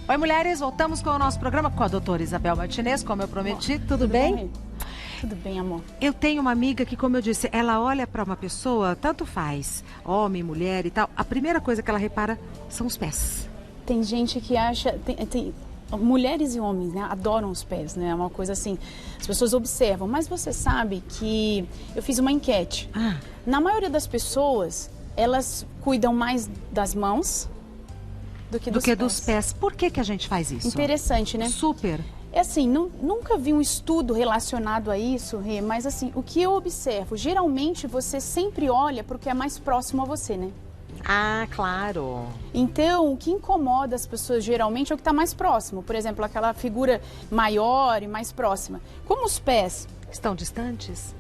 Oi, mulheres, voltamos com o nosso programa com a doutora Isabel Martinez, como eu prometi. Tudo bem? Tudo bem, amor. Eu tenho uma amiga que, como eu disse, ela olha para uma pessoa, tanto faz, homem, mulher e tal, a primeira coisa que ela repara são os pés. Tem gente que acha... mulheres e homens, né, adoram os pés, né? É uma coisa assim, as pessoas observam. Mas você sabe que eu fiz uma enquete. Na maioria das pessoas, elas cuidam mais das mãos do que dos pés. Por que a gente faz isso? Interessante, né? Super. É assim, nunca vi um estudo relacionado a isso, Rê, mas assim, o que eu observo, geralmente você sempre olha para o que é mais próximo a você, né? Ah, claro. Então, o que incomoda as pessoas geralmente é o que está mais próximo. Por exemplo, aquela figura maior e mais próxima. Como os pés estão distantes,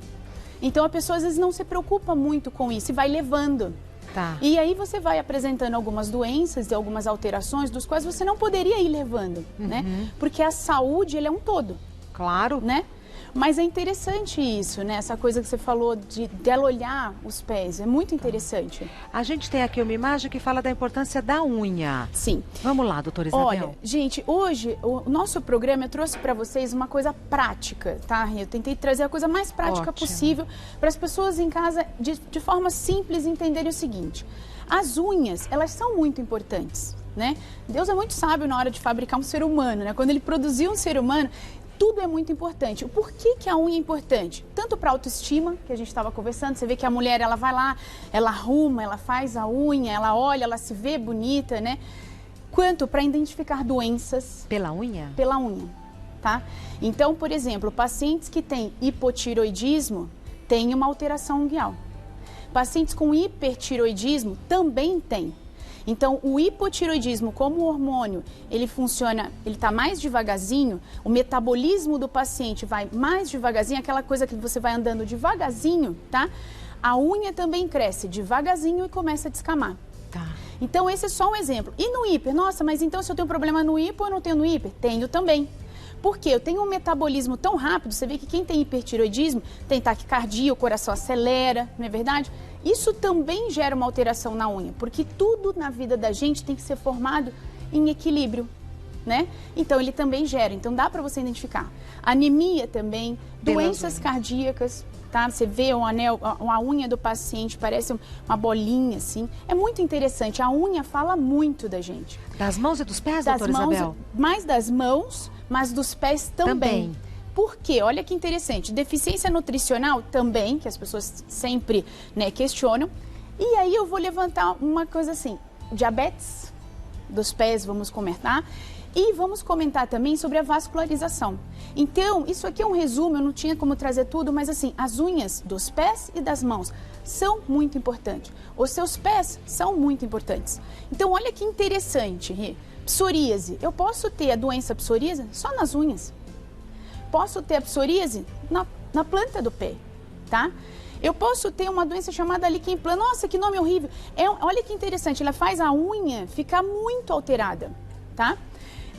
então a pessoa às vezes não se preocupa muito com isso e vai levando. Tá. E aí você vai apresentando algumas doenças e algumas alterações dos quais você não poderia ir levando, né? Porque a saúde, ele é um todo. Claro. Né? Mas é interessante isso, né? Essa coisa que você falou dela olhar os pés, é muito interessante. A gente tem aqui uma imagem que fala da importância da unha. Sim. Vamos lá, doutora Isabel. Olha, gente, hoje o nosso programa eu trouxe para vocês uma coisa prática, tá? Eu tentei trazer a coisa mais prática possível para as pessoas em casa, de forma simples, entenderem o seguinte. As unhas, elas são muito importantes, né? Deus é muito sábio na hora de fabricar um ser humano, né? Quando ele produziu um ser humano, tudo é muito importante. Por que a unha é importante? Tanto para a autoestima, que a gente estava conversando, você vê que a mulher, ela vai lá, ela arruma, ela faz a unha, ela olha, ela se vê bonita, né? Quanto para identificar doenças. Pela unha? Pela unha, tá? Então, por exemplo, pacientes que têm hipotiroidismo têm uma alteração unguial. Pacientes com hipertiroidismo também têm. Então, o hipotiroidismo, como hormônio, ele funciona, ele está mais devagarzinho, o metabolismo do paciente vai mais devagarzinho, aquela coisa que você vai andando devagarzinho, tá? A unha também cresce devagarzinho e começa a descamar. Tá. Então, esse é só um exemplo. E no hiper? Nossa, mas então se eu tenho problema no hipo, eu não tenho no hiper? Tenho também. Porque eu tenho um metabolismo tão rápido, você vê que quem tem hipertiroidismo tem taquicardia, o coração acelera, não é verdade? Isso também gera uma alteração na unha, porque tudo na vida da gente tem que ser formado em equilíbrio, né? Então ele também gera, então dá para você identificar. Anemia também, doenças cardíacas, tá? Você vê o anel, a unha do paciente parece uma bolinha assim. É muito interessante, a unha fala muito da gente. Das mãos e dos pés, doutora Isabel? Mais das mãos, mas dos pés também. Por quê? Olha que interessante. Deficiência nutricional também, que as pessoas sempre, né, questionam. E aí eu vou levantar uma coisa assim, diabetes dos pés, vamos comentar. E vamos comentar também sobre a vascularização. Então, isso aqui é um resumo, eu não tinha como trazer tudo, mas assim, as unhas dos pés e das mãos são muito importantes. Os seus pés são muito importantes. Então, olha que interessante, psoríase. Eu posso ter a doença psoríase só nas unhas. Posso ter a psoríase na planta do pé, tá? Eu posso ter uma doença chamada líquen plano. Nossa, que nome horrível. Olha que interessante, ela faz a unha ficar muito alterada, tá?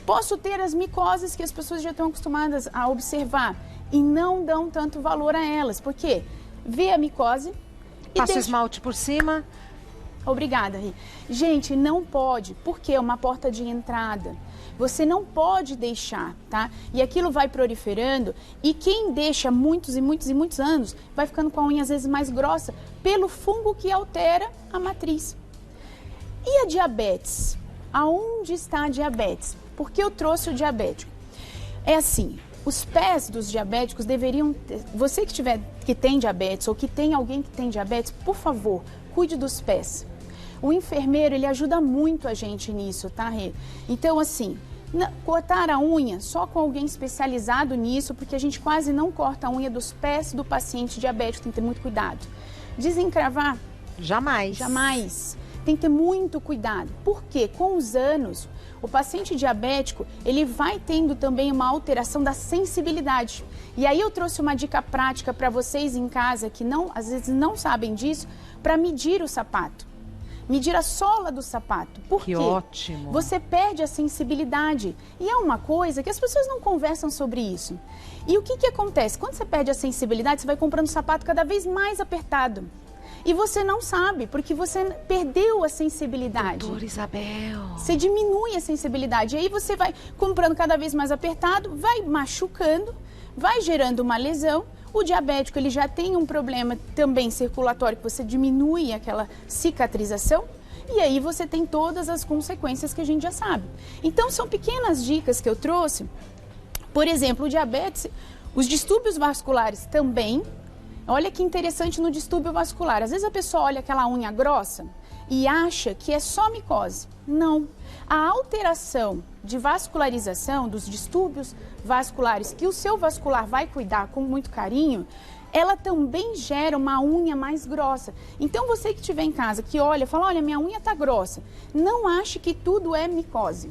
Posso ter as micoses que as pessoas já estão acostumadas a observar e não dão tanto valor a elas. Por quê? Vê a micose e passa o esmalte por cima. Obrigada, Ri. Gente, não pode, porque é uma porta de entrada. Você não pode deixar, tá? E aquilo vai proliferando e quem deixa muitos e muitos e muitos anos vai ficando com a unha às vezes mais grossa pelo fungo que altera a matriz. E a diabetes? Aonde está a diabetes? Por que eu trouxe o diabético? É assim, os pés dos diabéticos deveriam ter, você que tem diabetes ou que tem alguém que tem diabetes, por favor, cuide dos pés. O enfermeiro, ele ajuda muito a gente nisso, tá, Rê? Então, assim, cortar a unha só com alguém especializado nisso, porque a gente quase não corta a unha dos pés do paciente diabético, tem que ter muito cuidado. Desencravar? Jamais. Jamais. Tem que ter muito cuidado. Porque com os anos, o paciente diabético, ele vai tendo também uma alteração da sensibilidade. E aí eu trouxe uma dica prática para vocês em casa que às vezes não sabem disso, para medir o sapato. Medir a sola do sapato. Por quê? Que ótimo! Você perde a sensibilidade. E é uma coisa que as pessoas não conversam sobre isso. E o que acontece? Quando você perde a sensibilidade, você vai comprando um sapato cada vez mais apertado. E você não sabe, porque você perdeu a sensibilidade. Doutora Isabel. Você diminui a sensibilidade. E aí você vai comprando cada vez mais apertado, vai machucando, vai gerando uma lesão. O diabético, ele já tem um problema também circulatório, que você diminui aquela cicatrização. E aí você tem todas as consequências que a gente já sabe. Então, são pequenas dicas que eu trouxe. Por exemplo, o diabetes, os distúrbios vasculares também. Olha que interessante no distúrbio vascular. Às vezes a pessoa olha aquela unha grossa e acha que é só micose. Não. A alteração de vascularização dos distúrbios vasculares, que o seu vascular vai cuidar com muito carinho, ela também gera uma unha mais grossa. Então você que estiver em casa, que olha, fala, olha, minha unha tá grossa. Não ache que tudo é micose.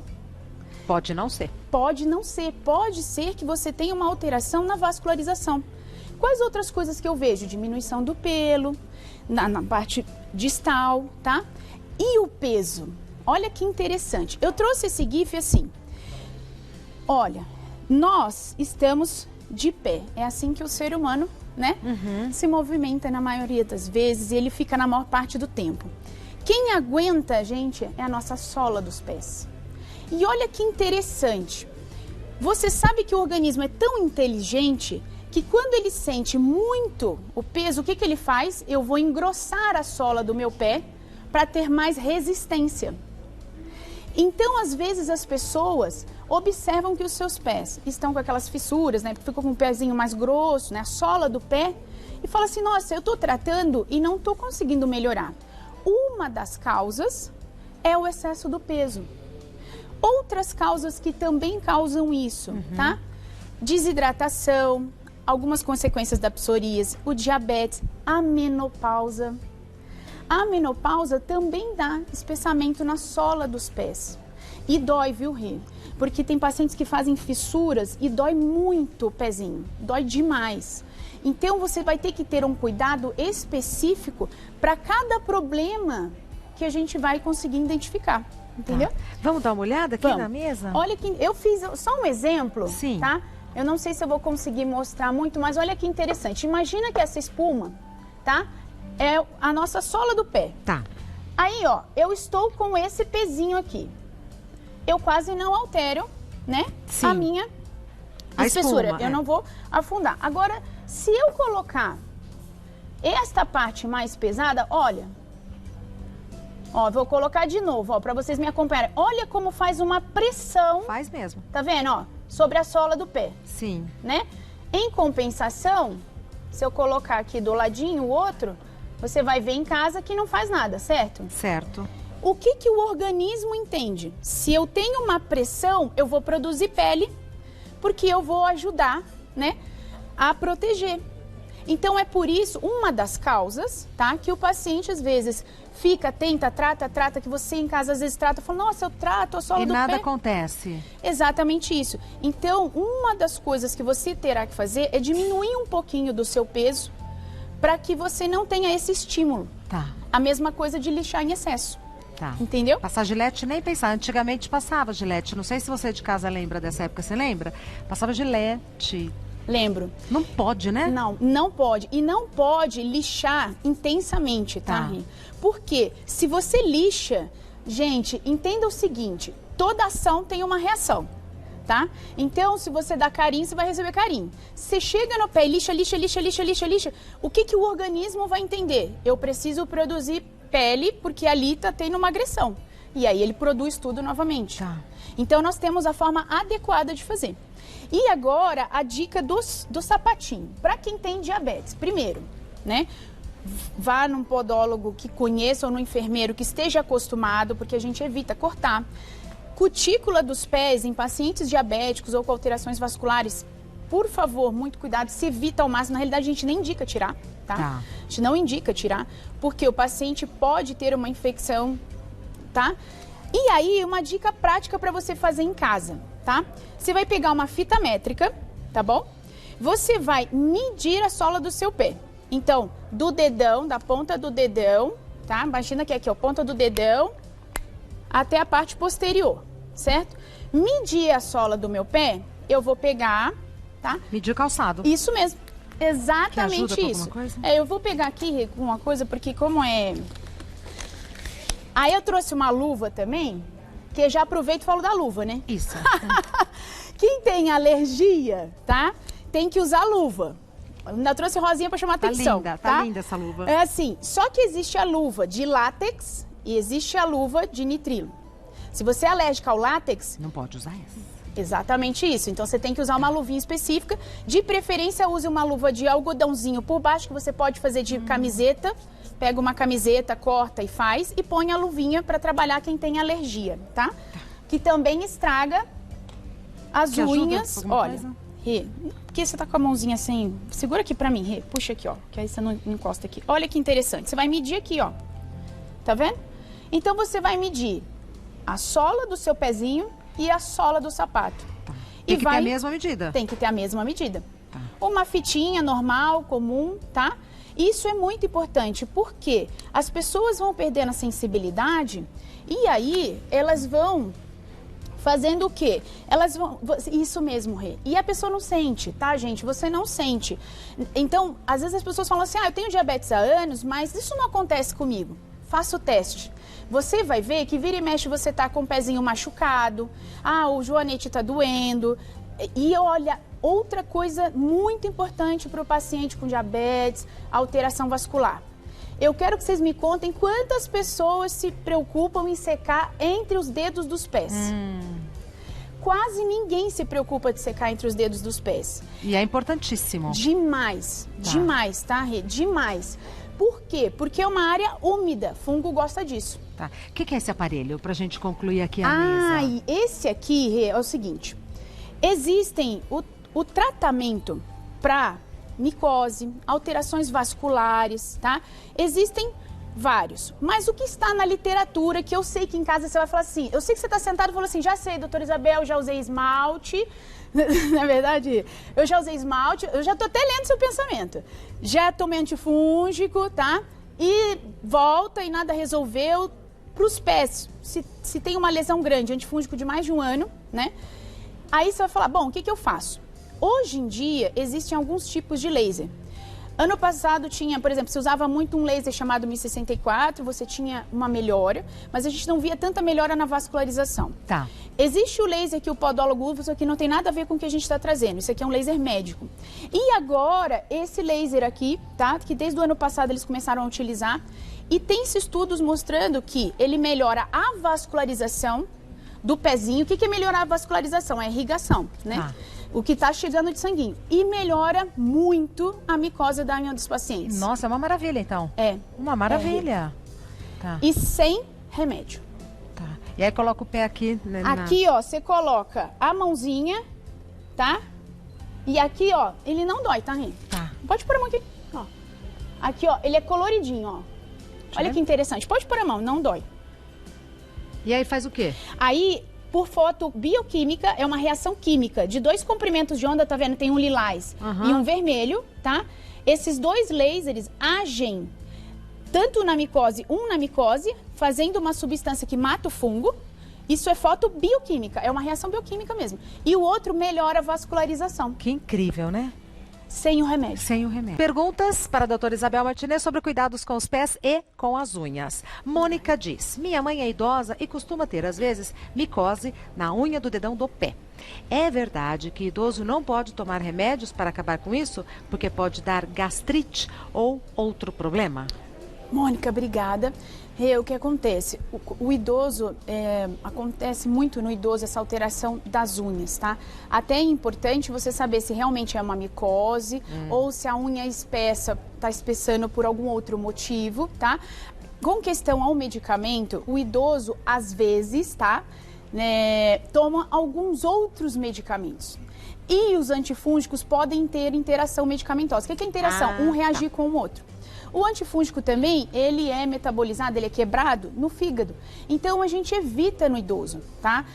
Pode não ser. Pode não ser. Pode ser que você tenha uma alteração na vascularização. Quais outras coisas que eu vejo? Diminuição do pelo, na parte distal, tá? E o peso? Olha que interessante. Eu trouxe esse GIF assim. Olha, nós estamos de pé. É assim que o ser humano, né? Se movimenta na maioria das vezes e ele fica na maior parte do tempo. Quem aguenta a gente é a nossa sola dos pés. E olha que interessante. Você sabe que o organismo é tão inteligente que quando ele sente muito o peso, o que ele faz? Eu vou engrossar a sola do meu pé para ter mais resistência. Então, às vezes, as pessoas observam que os seus pés estão com aquelas fissuras, né? Porque ficou com o pezinho mais grosso, né? A sola do pé. E fala assim, nossa, eu estou tratando e não estou conseguindo melhorar. Uma das causas é o excesso do peso. Outras causas que também causam isso, tá? Desidratação, algumas consequências da psoríase, o diabetes, a menopausa. A menopausa também dá espessamento na sola dos pés. E dói, viu, Rê? Porque tem pacientes que fazem fissuras e dói muito o pezinho, dói demais. Então você vai ter que ter um cuidado específico para cada problema que a gente vai conseguir identificar. Entendeu? Tá. Vamos dar uma olhada aqui na mesa? Olha que eu fiz só um exemplo, Sim. Tá? Eu não sei se eu vou conseguir mostrar muito, mas olha que interessante. Imagina que essa espuma, tá? É a nossa sola do pé. Tá. Aí, ó, eu estou com esse pezinho aqui. Eu quase não altero, né? Sim. A minha espessura. Eu não vou afundar. Agora, se eu colocar esta parte mais pesada, olha. Ó, vou colocar de novo, ó, para vocês me acompanharem. Olha como faz uma pressão. Faz mesmo. Tá vendo, ó? Sobre a sola do pé. Sim. Né? Em compensação, se eu colocar aqui do ladinho o outro, você vai ver em casa que não faz nada, certo? Certo. O que o organismo entende? Se eu tenho uma pressão, eu vou produzir pele, porque eu vou ajudar, né, a proteger. Então, é por isso, uma das causas, tá, que o paciente, às vezes, tenta, trata, que você em casa, às vezes, trata, fala, nossa, eu trato a sola do pé. E nada acontece. Exatamente isso. Então, uma das coisas que você terá que fazer é diminuir um pouquinho do seu peso para que você não tenha esse estímulo. Tá. A mesma coisa de lixar em excesso. Tá. Entendeu? Passar Gilete, nem pensar. Antigamente passava Gilete. Não sei se você de casa lembra dessa época. Você lembra? Passava Gilete. Lembro. Não pode, né? Não, não pode. E não pode lixar intensamente, tá? Porque se você lixa, gente, entenda o seguinte, toda ação tem uma reação, tá? Então, se você dá carinho, você vai receber carinho. Você chega no pé e lixa, o que o organismo vai entender? Eu preciso produzir pele porque ali tá tendo uma agressão. E aí ele produz tudo novamente. Tá. Então, nós temos a forma adequada de fazer. E agora, a dica do sapatinho. Para quem tem diabetes, primeiro, né? Vá num podólogo que conheça ou no enfermeiro que esteja acostumado, porque a gente evita cortar. Cutícula dos pés em pacientes diabéticos ou com alterações vasculares, por favor, muito cuidado, se evita ao máximo. Na realidade, a gente nem indica tirar, tá? A gente não indica tirar, porque o paciente pode ter uma infecção, tá? E aí, uma dica prática para você fazer em casa, tá? Você vai pegar uma fita métrica, tá bom? Você vai medir a sola do seu pé. Então, do dedão, da ponta do dedão, tá? Imagina que aqui, ó, ponta do dedão até a parte posterior, certo? Medir a sola do meu pé, eu vou pegar, tá? Medir o calçado. Isso mesmo. Exatamente que ajuda isso. Com alguma coisa? Eu vou pegar aqui uma coisa, porque como é... Aí eu trouxe uma luva também, que já aproveito e falo da luva, né? Isso. Quem tem alergia, tá? Tem que usar luva. Ainda trouxe rosinha para chamar atenção. Tá linda essa luva. É assim, só que existe a luva de látex e existe a luva de nitrilo. Se você é alérgica ao látex... Não pode usar essa. Exatamente isso. Então você tem que usar uma luvinha específica. De preferência, use uma luva de algodãozinho por baixo, que você pode fazer de camiseta. Pega uma camiseta, corta e faz. E põe a luvinha para trabalhar quem tem alergia, tá? Que também estraga as unhas. Olha, Rê, porque você tá com a mãozinha assim... Segura aqui pra mim, Rê. Puxa aqui, ó. Que aí você não encosta aqui. Olha que interessante. Você vai medir aqui, ó. Tá vendo? Então você vai medir a sola do seu pezinho e a sola do sapato. Tem que ter a mesma medida? Tem que ter a mesma medida. Tá. Uma fitinha normal, comum, tá? Isso é muito importante, porque as pessoas vão perdendo a sensibilidade e aí elas vão fazendo o quê? Elas vão... Isso mesmo, Rê. E a pessoa não sente, tá, gente? Você não sente. Então, às vezes as pessoas falam assim, eu tenho diabetes há anos, mas isso não acontece comigo. Faça o teste. Você vai ver que vira e mexe você tá com o pezinho machucado, o joanete tá doendo. E olha, outra coisa muito importante para o paciente com diabetes, alteração vascular. Eu quero que vocês me contem quantas pessoas se preocupam em secar entre os dedos dos pés. Quase ninguém se preocupa de secar entre os dedos dos pés. E é importantíssimo. Demais, demais, tá, Rê? Demais. Por quê? Porque é uma área úmida, fungo gosta disso. Tá. O que é esse aparelho, pra gente concluir aqui a mesa? E esse aqui, Rê, é o seguinte. Existem o tratamento para micose, alterações vasculares, tá? Existem vários. Mas o que está na literatura, que eu sei que em casa você vai falar assim, eu sei que você está sentado e falou assim, já sei, doutora Isabel, já usei esmalte. Na verdade, eu já usei esmalte, eu já tô até lendo seu pensamento. Já tomei antifúngico, tá? E volta e nada resolveu. Para os pés, se tem uma lesão grande, antifúngico de mais de um ano, né? Aí você vai falar, bom, o que eu faço? Hoje em dia, existem alguns tipos de laser. Ano passado tinha, por exemplo, você usava muito um laser chamado 1064, você tinha uma melhora, mas a gente não via tanta melhora na vascularização. Tá. Existe o laser que o podólogo usa, que não tem nada a ver com o que a gente está trazendo. Isso aqui é um laser médico. E agora, esse laser aqui, tá? Que desde o ano passado eles começaram a utilizar. E tem-se estudos mostrando que ele melhora a vascularização do pezinho. O que é melhorar a vascularização? É a irrigação, né? O que está chegando de sanguinho. E melhora muito a micose da unha dos pacientes. Nossa, é uma maravilha, então. É. Uma maravilha. Tá. E sem remédio. Tá. E aí coloca o pé aqui, né? Aqui, ó, você coloca a mãozinha, tá? E aqui, ó, ele não dói, tá, Rê? Tá. Pode pôr a mão aqui, ó. Aqui, ó, ele é coloridinho, ó. Olha que interessante. Pode pôr a mão, não dói. E aí faz o quê? Aí, por foto bioquímica, é uma reação química de dois comprimentos de onda, tá vendo? Tem um lilás e um vermelho, tá? Esses dois lasers agem tanto na micose, fazendo uma substância que mata o fungo. Isso é fotobioquímica, é uma reação bioquímica mesmo. E o outro melhora a vascularização. Que incrível, né? Sem o remédio. Sem o remédio. Perguntas para a doutora Isabel Martinez sobre cuidados com os pés e com as unhas. Mônica diz, minha mãe é idosa e costuma ter, às vezes, micose na unha do dedão do pé. É verdade que idoso não pode tomar remédios para acabar com isso? Porque pode dar gastrite ou outro problema? Mônica, obrigada. O que acontece? O idoso, acontece muito no idoso essa alteração das unhas, tá? Até é importante você saber se realmente é uma micose ou se a unha espessa, tá espessando por algum outro motivo, tá? Com questão ao medicamento, o idoso, às vezes, tá? Toma alguns outros medicamentos. E os antifúngicos podem ter interação medicamentosa. O que é interação? Um reagir com o outro. O antifúngico também, ele é metabolizado, ele é quebrado no fígado. Então, a gente evita no idoso, tá?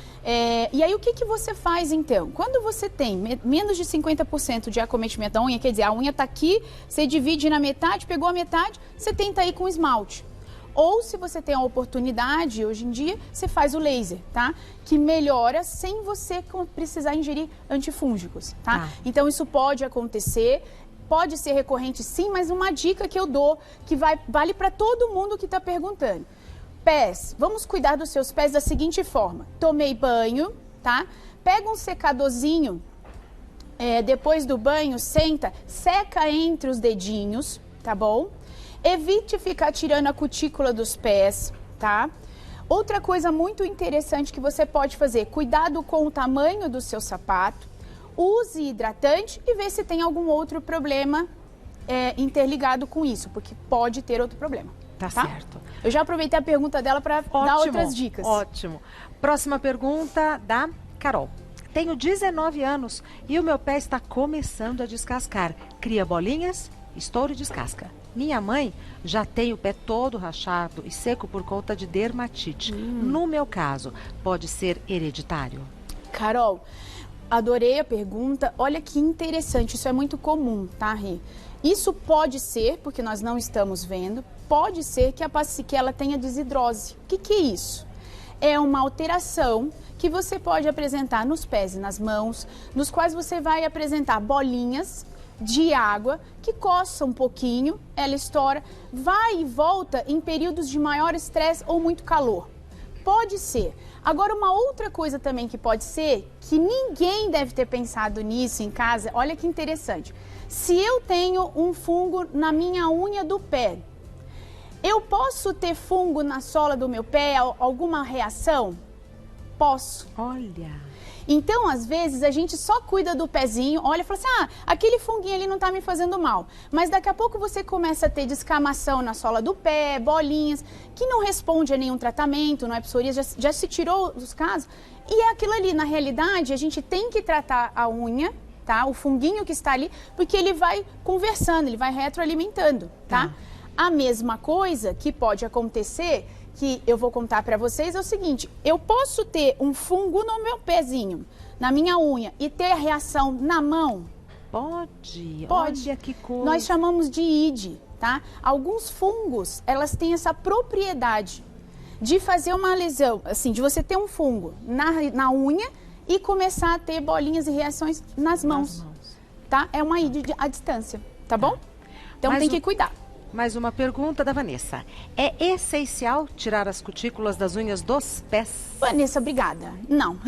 E aí, o que você faz, então? Quando você tem menos de 50% de acometimento da unha, quer dizer, a unha tá aqui, você divide na metade, pegou a metade, você tenta ir com esmalte. Ou, se você tem a oportunidade, hoje em dia, você faz o laser, tá? Que melhora sem você precisar ingerir antifúngicos, tá? Então, isso pode acontecer. pode ser recorrente sim, mas uma dica que eu dou, que vale para todo mundo que está perguntando. Pés, vamos cuidar dos seus pés da seguinte forma. Tomei banho, tá? Pega um secadorzinho, depois do banho, senta, seca entre os dedinhos, tá bom? Evite ficar tirando a cutícula dos pés, tá? Outra coisa muito interessante que você pode fazer, cuidado com o tamanho do seu sapato, use hidratante e vê se tem algum outro problema interligado com isso, porque pode ter outro problema. Tá certo. Eu já aproveitei a pergunta dela para dar outras dicas. Ótimo. Próxima pergunta da Carol. Tenho 19 anos e o meu pé está começando a descascar. Cria bolinhas, estouro e descasca. Minha mãe já tem o pé todo rachado e seco por conta de dermatite. No meu caso, pode ser hereditário? Carol, adorei a pergunta. Olha que interessante, isso é muito comum, tá, Rê? Isso pode ser, porque nós não estamos vendo, pode ser que ela tenha desidrose. O que é isso? É uma alteração que você pode apresentar nos pés e nas mãos, nos quais você vai apresentar bolinhas de água que coça um pouquinho, ela estoura, vai e volta em períodos de maior estresse ou muito calor. Pode ser. Agora, uma outra coisa também que pode ser, que ninguém deve ter pensado nisso em casa, olha que interessante. Se eu tenho um fungo na minha unha do pé, eu posso ter fungo na sola do meu pé, alguma reação? Posso. Olha. Então, às vezes, a gente só cuida do pezinho, olha e fala assim, aquele funguinho ali não tá me fazendo mal. Mas daqui a pouco você começa a ter descamação na sola do pé, bolinhas, que não responde a nenhum tratamento, não é psoríase, já se tirou dos casos. E é aquilo ali, na realidade, a gente tem que tratar a unha, tá? O funguinho que está ali, porque ele vai conversando, ele vai retroalimentando, tá? A mesma coisa que pode acontecer, que eu vou contar para vocês, é o seguinte, eu posso ter um fungo no meu pezinho, na minha unha, e ter a reação na mão? Pode. Pode. Olha que coisa. Nós chamamos de ide, tá? Alguns fungos, elas têm essa propriedade de fazer uma lesão, assim, de você ter um fungo na unha e começar a ter bolinhas e reações nas mãos, tá? É uma ide à distância, tá bom? Então tem que cuidar. Mais uma pergunta da Vanessa. É essencial tirar as cutículas das unhas dos pés? Vanessa, obrigada. Não.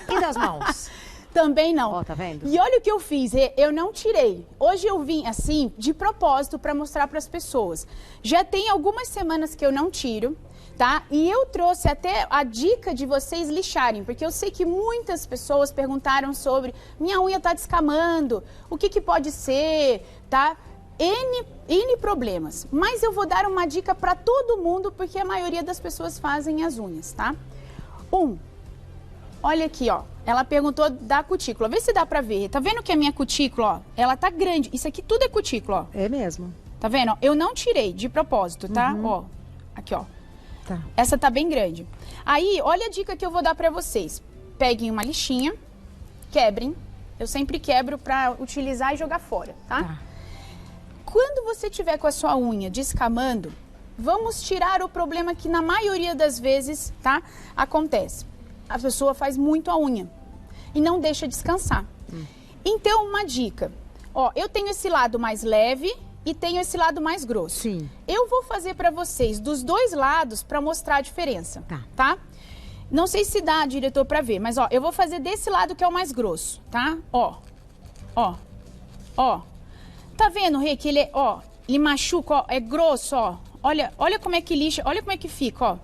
E das mãos? Também não. Ó, tá vendo? E olha o que eu fiz, eu não tirei. Hoje eu vim assim, de propósito, para mostrar para as pessoas. Já tem algumas semanas que eu não tiro, tá? E eu trouxe até a dica de vocês lixarem, porque eu sei que muitas pessoas perguntaram sobre minha unha tá descamando, o que pode ser, tá? N problemas, mas eu vou dar uma dica para todo mundo, porque a maioria das pessoas fazem as unhas, tá? Olha aqui, ó, ela perguntou da cutícula, vê se dá pra ver, tá vendo que a minha cutícula, ó, ela tá grande, isso aqui tudo é cutícula, ó. É mesmo. Tá vendo? Eu não tirei de propósito, tá? Ó, aqui, ó. Tá. Essa tá bem grande. Aí, olha a dica que eu vou dar pra vocês. Peguem uma lixinha, quebrem, eu sempre quebro pra utilizar e jogar fora, tá? Quando você tiver com a sua unha descamando, vamos tirar o problema que na maioria das vezes, tá, acontece. A pessoa faz muito a unha e não deixa descansar. Então, uma dica. Ó, eu tenho esse lado mais leve e tenho esse lado mais grosso. Sim. Eu vou fazer para vocês dos dois lados para mostrar a diferença, tá? Não sei se dá, diretor, para ver, mas ó, eu vou fazer desse lado que é o mais grosso, tá? Ó. Tá vendo, Rê, que ele, ele machuca, ó, é grosso, ó. Olha como é que lixa, olha como é que fica, ó.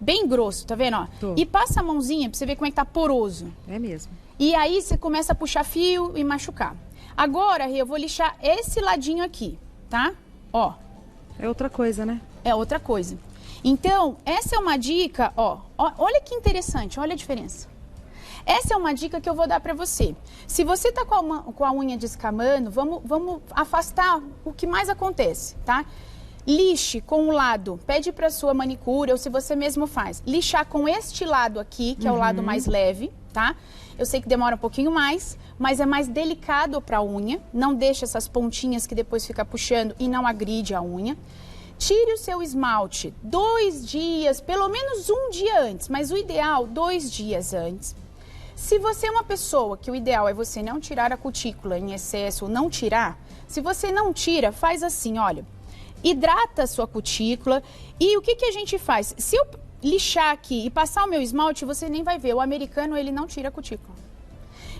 Bem grosso, tá vendo, ó? E passa a mãozinha pra você ver como é que tá poroso. É mesmo. E aí você começa a puxar fio e machucar. Agora, Rê, eu vou lixar esse ladinho aqui, tá? Ó. É outra coisa, né? É outra coisa. Então, essa é uma dica, ó. Olha que interessante, olha a diferença. Essa é uma dica que eu vou dar para você. Se você tá com a unha descamando, vamos afastar o que mais acontece, tá? Lixe com o lado, pede para sua manicure ou se você mesmo faz. Lixar com este lado aqui, que é o lado mais leve, tá? Eu sei que demora um pouquinho mais, mas é mais delicado para a unha. Não deixa essas pontinhas que depois fica puxando e não agride a unha. Tire o seu esmalte 2 dias, pelo menos um dia antes, mas o ideal 2 dias antes. Se você é uma pessoa que o ideal é você não tirar a cutícula em excesso ou não tirar, se você não tira, faz assim, olha, hidrata a sua cutícula e o que que a gente faz? Se eu lixar aqui e passar o meu esmalte, você nem vai ver, o americano ele não tira a cutícula.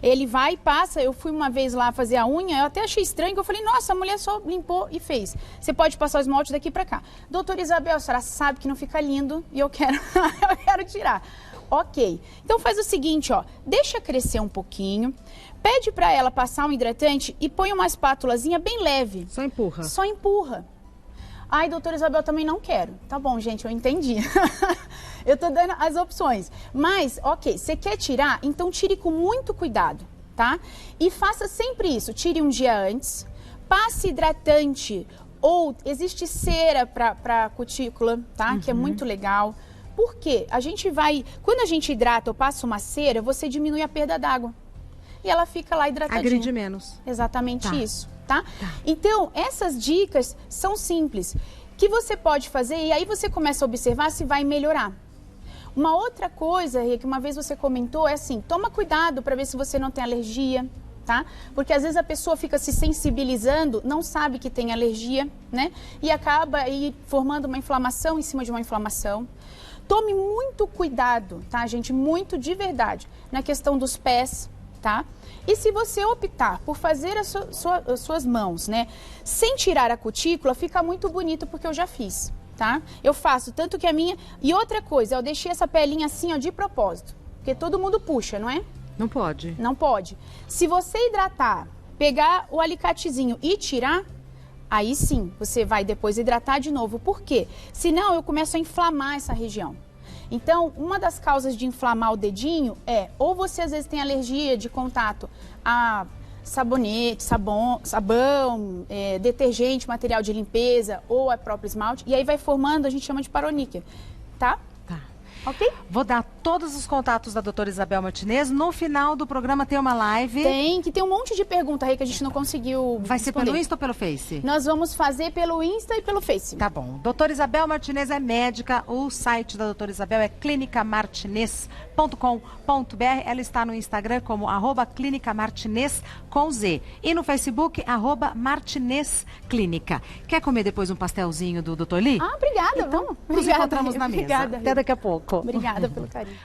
Ele vai e passa, eu fui uma vez lá fazer a unha, eu até achei estranho, que eu falei, nossa, a mulher só limpou e fez. Você pode passar o esmalte daqui pra cá. Doutora Isabel, a senhora sabe que não fica lindo e eu quero, eu quero tirar. Ok, então faz o seguinte, ó, deixa crescer um pouquinho, pede pra ela passar um hidratante e põe uma espátulazinha bem leve. Só empurra. Só empurra. Ai, doutora Isabel, também não quero. Tá bom, gente, eu entendi. Eu tô dando as opções. Mas, ok, você quer tirar? Então tire com muito cuidado, tá? E faça sempre isso. Tire um dia antes, passe hidratante ou existe cera pra cutícula, tá? Que é muito legal. Por quê? A gente vai... Quando a gente hidrata ou passa uma cera, você diminui a perda d'água. E ela fica lá hidratadinha. Agride menos. Exatamente isso. Tá? Então, essas dicas são simples, que você pode fazer e aí você começa a observar se vai melhorar. Uma outra coisa, Rê, que uma vez você comentou, é assim, toma cuidado para ver se você não tem alergia, tá? Porque às vezes a pessoa fica se sensibilizando, não sabe que tem alergia, né? E acaba aí formando uma inflamação em cima de uma inflamação. Tome muito cuidado, tá, gente? Muito de verdade, na questão dos pés, tá? E se você optar por fazer as suas mãos, né, sem tirar a cutícula, fica muito bonito, porque eu já fiz, tá? Eu faço, tanto que a minha... E outra coisa, eu deixei essa pelinha assim, ó, de propósito, porque todo mundo puxa, não é? Não pode. Não pode. Se você hidratar, pegar o alicatezinho e tirar, aí sim, você vai depois hidratar de novo. Por quê? Senão eu começo a inflamar essa região. Então, uma das causas de inflamar o dedinho é, ou você às vezes tem alergia de contato a sabonete, sabão, detergente, material de limpeza ou a próprio esmalte, e aí vai formando, a gente chama de paroníquia, tá? Tá. Ok? Vou dar todos os contatos da doutora Isabel Martinez. No final do programa tem uma live. Tem um monte de pergunta aí que a gente não conseguiu Vai ser responder. pelo Insta ou pelo Face? Nós vamos fazer pelo Insta e pelo Face. Tá bom. Doutora Isabel Martinez é médica. O site da doutora Isabel é clinicamartinez.com.br. Ela está no Instagram como @clinicamartinez com Z. E no Facebook, @martinezclínica. Quer comer depois um pastelzinho do Dr. Lee? Ah, obrigada, vamos. Nos Obrigada, encontramos na mesa. obrigada. Até daqui a pouco. Obrigada pelo carinho.